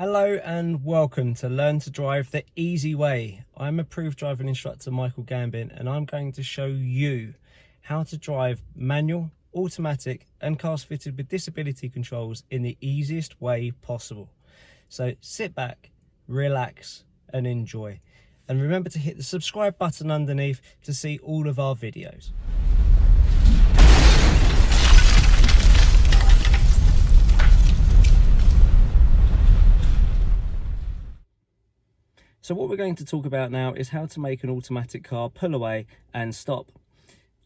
Hello and welcome to Learn to Drive the Easy Way. I'm approved driving instructor Michael Gambin and I'm going to show you how to drive manual, automatic and cars fitted with disability controls in the easiest way possible. So sit back, relax and enjoy. And remember to hit the subscribe button underneath to see all of our videos. So what we're going to talk about now is how to make an automatic car pull away and stop.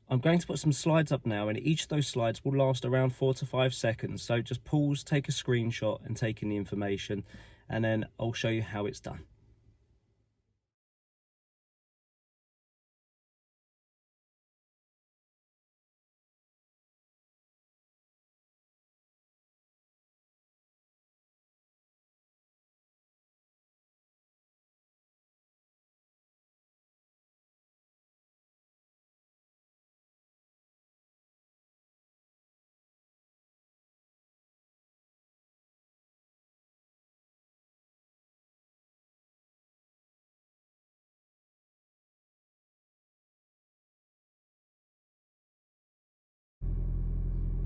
I'm going to put some slides up now, and each of those slides will last around 4 to 5 seconds. So just pause, take a screenshot and take in the information, and then I'll show you how it's done.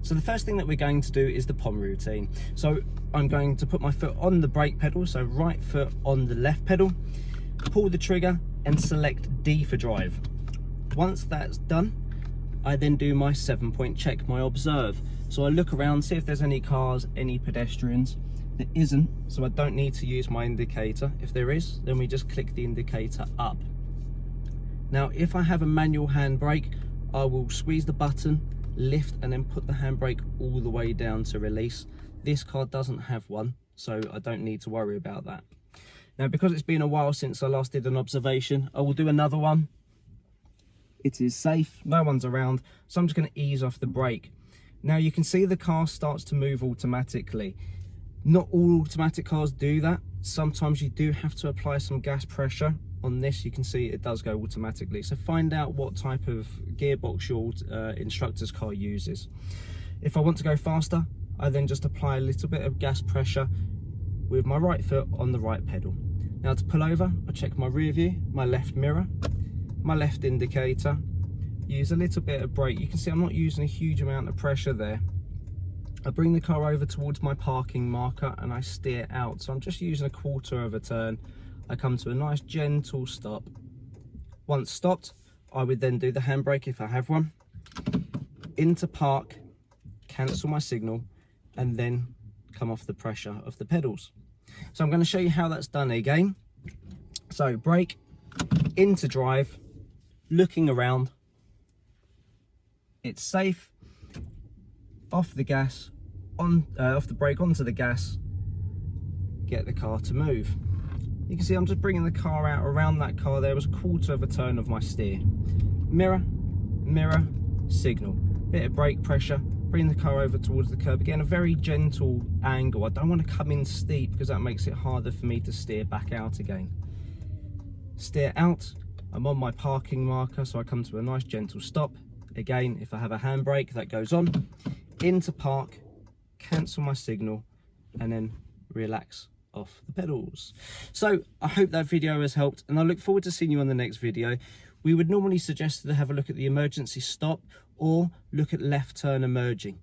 So the first thing that we're going to do is the Pom routine. So I'm going to put my foot on the brake pedal, so right foot on the left pedal, pull the trigger and select D for drive. Once that's done, I then do my 7-point check, my observe. So I look around, see if there's any cars, any pedestrians. There isn't, so I don't need to use my indicator. If there is, then we just click the indicator up. Now, if I have a manual handbrake, I will squeeze the button, lift and then put the handbrake all the way down to release. This car doesn't have one, so I don't need to worry about that. Now, because it's been a while since I last did an observation, I will do another one. It is safe, no one's around, so I'm just going to ease off the brake. Now you can see the car starts to move automatically. Not all automatic cars do that. Sometimes you do have to apply some gas pressure. On this, you can see it does go automatically. So find out what type of gearbox your instructor's car uses. If I want to go faster, I then just apply a little bit of gas pressure with my right foot on the right pedal. Now to pull over, I check my rear view, my left mirror, my left indicator, use a little bit of brake. You can see I'm not using a huge amount of pressure there. I bring the car over towards my parking marker and I steer out. So I'm just using a quarter of a turn. I come to a nice gentle stop. Once stopped, I would then do the handbrake if I have one, into park, cancel my signal, and then come off the pressure of the pedals. So I'm going to show you how that's done again. So brake, into drive, looking around, it's safe, off the gas, off the brake onto the gas, get the car to move. You can see I'm just bringing the car out. Around that car there was a quarter of a turn of my steer. Mirror, mirror, signal. Bit of brake pressure, bring the car over towards the curb. Again, a very gentle angle. I don't want to come in steep because that makes it harder for me to steer back out again. Steer out, I'm on my parking marker, so I come to a nice gentle stop. Again, if I have a handbrake, that goes on. Into park, cancel my signal, and then relax off the pedals. So I hope that video has helped, and I look forward to seeing you on the next video. We would normally suggest to have a look at the emergency stop or look at left turn emerging.